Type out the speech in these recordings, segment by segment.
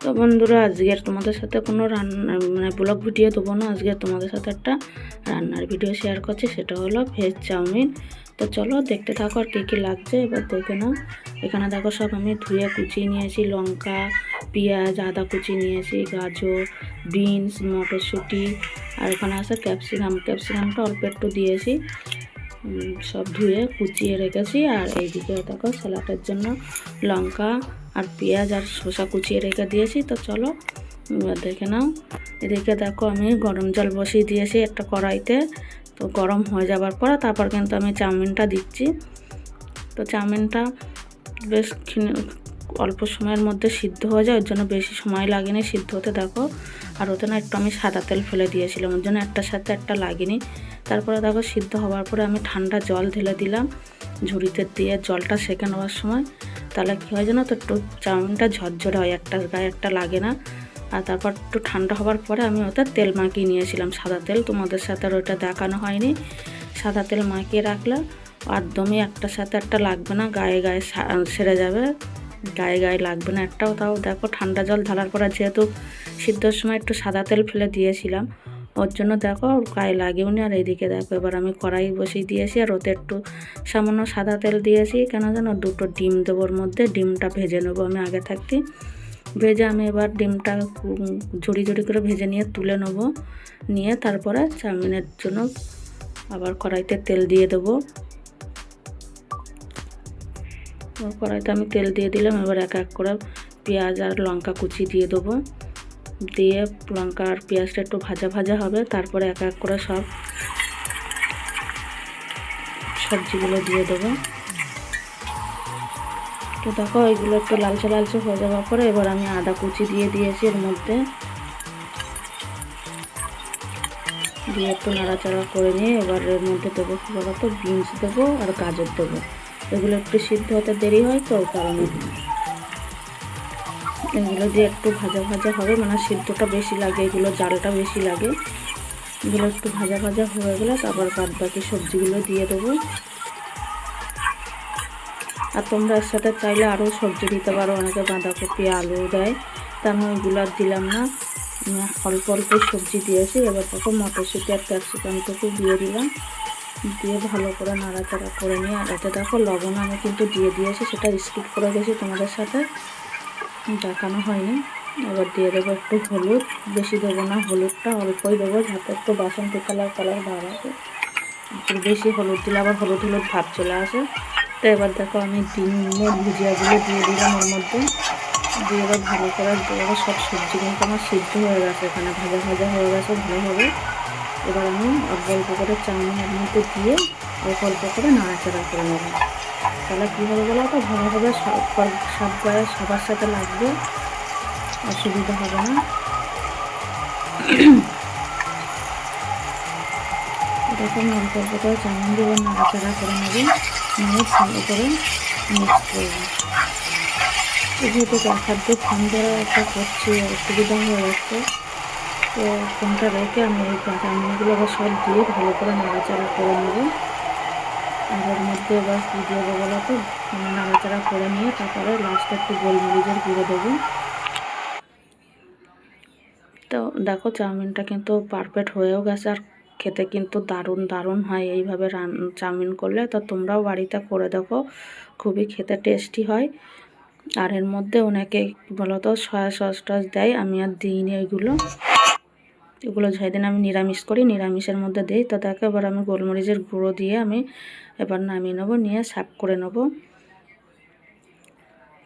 তো বন্ধুরা, আজকের তোমাদের সাথে কোনো রান্না ব্লগ ভিডিও দেবো না। আজকে তোমাদের সাথে একটা রান্নার ভিডিও শেয়ার করছি, সেটা হলো ভেজ চাউমিন। তো চলো দেখতে থাকো আর কী কী লাগছে এবার দেখে নাও। এখানে দেখো সব আমি ধুয়ে কুচিয়ে নিয়েছি, লঙ্কা, পেঁয়াজ, আদা কুচি নিয়েছি, গাজর, বিনস, মটরশুঁটি, আর এখানে আছে ক্যাপসিকামটা অল্প একটু দিয়েছি। সব ধুয়ে কুচিয়ে রেখেছি। আর এইদিকে দেখো স্যালাডের জন্য লঙ্কা আর পেঁয়াজ আর শসা কুচিয়ে রেখে দিয়েছি। তো চলো এবার দেখে নাও। এদিকে দেখো আমি গরম জল বসিয়ে দিয়েছি একটা কড়াইতে। তো গরম হয়ে যাবার পর তারপর কিন্তু আমি চাউমিনটা দিচ্ছি। তো চাউমিনটা বেশ অল্প সময়ের মধ্যে সিদ্ধ হয়ে যায়, ওর জন্য বেশি সময় লাগেনি সিদ্ধ হতে। দেখো আর ওতে না একটু আমি সাদা তেল ফেলে দিয়েছিলাম, ওর জন্য একটার সাথে একটা লাগেনি। তারপরে দেখো সিদ্ধ হওয়ার পরে আমি ঠান্ডা জল ঢেলে দিলাম ঝুড়িতে দিয়ে, জলটা সেঁকে নেওয়ার সময়। তাহলে কী হয় জানো তো, একটু চাউমিনটা ঝরঝরে হয়, একটা গায়ে একটা লাগে না। আর তারপর একটু ঠান্ডা হওয়ার পরে আমি ওতে তেল মাখিয়ে নিয়েছিলাম, সাদা তেল। তোমাদের সাথে আর ওইটা দেখানো হয়নি। সাদা তেল মাখিয়ে রাখলে একদমই একটার সাথে একটা লাগবে না, গায়ে গায়ে সেরে যাবে, গায়ে গায়ে লাগবে না একটাও। তাও দেখো ঠান্ডা জল ঢালার পরে যেহেতু সিদ্ধর সময় একটু সাদা তেল ফেলে দিয়েছিলাম, ওর জন্য দেখো গায়ে লাগেও নি। আর এইদিকে দেখো এবার আমি কড়াই বসিয়ে দিয়েছি, আর ওতে একটু সামান্য সাদা তেল দিয়েছি। কেন জানো, দুটো ডিম দেবো ওর মধ্যে, ডিমটা ভেজে নেবো আমি আগে থাকতে। ভেজে আমি এবার ডিমটা ঝুড়ি ঝুড়ি করে ভেজে নিয়ে তুলে নেবো। নিয়ে তারপরে চাউমিনের জন্য আবার কড়াইতে তেল দিয়ে দেবো। কড়াইতে আমি তেল দিয়ে দিলাম। এবার এক এক করে পেঁয়াজ আর লঙ্কা কুচি দিয়ে দেবো। দিয়ে লঙ্কা আর পেঁয়াজটা একটু ভাজা ভাজা হবে, তারপরে এক এক করে সব সবজিগুলো দিয়ে দেবো। তো দেখো এইগুলো একটু লালচে লালচে হয়ে যাওয়ার পরে এবার আমি আদা কুচি দিয়ে দিয়েছি এর মধ্যে, দিয়ে একটু নাড়াচাড়া করে নিয়ে এবার এর মধ্যে দেবো কী বলতো, বিনস দেবো আর গাজর দেবো। এগুলো একটু সিদ্ধ হতে দেরি হয়, তো ওই কারণে এগুলো দিয়ে একটু ভাজা ভাজা হবে, মানে সিদ্ধটা বেশি লাগে, এগুলো জালটা বেশি লাগে। এগুলো একটু ভাজা ভাজা হয়ে গেলে তারপর বাদ বাকি সবজিগুলো দিয়ে দেবো। আর তোমরা এর সাথে চাইলে আরও সবজি দিতে পারো, অনেকে বাঁধাকপি আলু দেয়, তা আমি ওইগুলো আর দিলাম না, আমি অল্প অল্প সবজি দিয়েছি। এবার দেখো মটরশুঁটি আর ক্যাপসিকামটুকু দিয়ে দিলাম, দিয়ে ভালো করে নাড়াচাড়া করে নিয়ে। আর এতে দেখো লবণ আমি কিন্তু দিয়ে দিয়েছি, সেটা স্কিপ করে গেছি তোমাদের সাথে দেখানো হয়নি। এবার দিয়ে দেবো একটু হলুদ, বেশি দেবো না, হলুদটা অল্পই দেবো যাতে একটু বাসন্তী কালার ভাব আসে। একটু বেশি হলুদ দিলে আবার হলুদ হলুদ ভাব চলে আসে। তো এবার দেখো আমি ডিমের ভুজিয়াগুলো দিয়ে দিলাম ওর মধ্যে, দিয়ে এবার ভালো করে দেবো। সব সবজি কিন্তু আমার সিদ্ধ হয়ে গেছে, এখানে ভাজা ভাজা হয়ে গেছে ভালোভাবে। এবার আমি অল্প অল্প করে চাউমিন এর মধ্যে দিয়ে অল্প অল্প করে নাড়াচাড়া করে নেবো। তাহলে কী হবে বলো তো, ভালোভাবে সব গায়ে সবার সাথে লাগবে, অসুবিধা হবে না। এরকম অল্প অল্প করে চাউমিন দিয়ে নাড়াচাড়া করে নেবে, নিয়ে ভালো করে মিক্স করবো। যেহেতু হাত দিয়ে ফোন ধরে একটা করছি, অসুবিধা হয়ে যাচ্ছে, তো ফোনটা রেখে আমি এই চাউমিনগুলো আবার সব দিয়ে ভালো করে নাড়াচাড়া করে নেবো। আর এর মধ্যে এবার কী দেবো বলো তো, নাড়াচাড়া করে নিয়ে তারপরে লাস্টে একটু গোলমরিচের গুঁড়ো দেবো। তো দেখো চাউমিনটা কিন্তু পারফেক্ট হয়েও গেছে, আর খেতে কিন্তু দারুণ দারুণ হয় এইভাবে চাউমিন করলে। তো তোমরাও বাড়িতে করে দেখো, খুবই খেতে টেস্টি হয়। আর এর মধ্যে অনেকে বলো তো সয়া সস টস দেয়, আমি আর দিইনি এগুলো যেদিন আমি নিরামিষ করি নিরামিষের মধ্যে দিই। তো দেখো এবার আমি গোলমরিচের গুঁড়ো দিয়ে আমি এবার নামিয়ে নেবো, নিয়ে সার্ভ করে নেবো।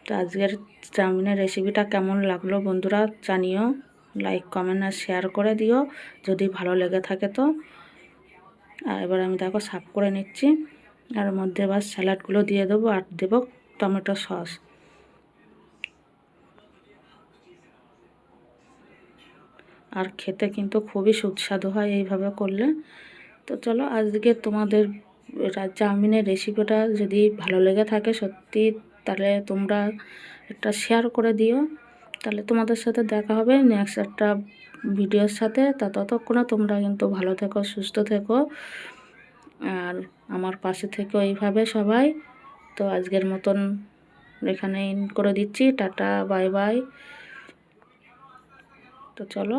তো আজকের চাউমিনের রেসিপিটা কেমন লাগলো বন্ধুরা জানিও, লাইক কমেন্ট আর শেয়ার করে দিও যদি ভালো লেগে থাকে তো। আর এবার আমি দেখো সার্ভ করে নিচ্ছি, আর মধ্যে এবার স্যালাডগুলো দিয়ে দেবো আর দেবো টমেটো সস। আর খেতে কিন্তু খুবই সুস্বাদু হয় এইভাবে করলে। তো চলো আজকে তোমাদের চাউমিনের রেসিপিটা যদি ভালো লেগে থাকে সত্যি, তাহলে তোমরা একটা শেয়ার করে দিও। তাহলে তোমাদের সাথে দেখা হবে নেক্সট একটা ভিডিওর সাথে। তা ততক্ষণে তোমরা কিন্তু ভালো থেকো, সুস্থ থেকো, আর আমার পাশে থেকো এইভাবে সবাই। তো আজকের মতন এখানেই করে দিচ্ছি, টাটা বাই বাই। তো চলো।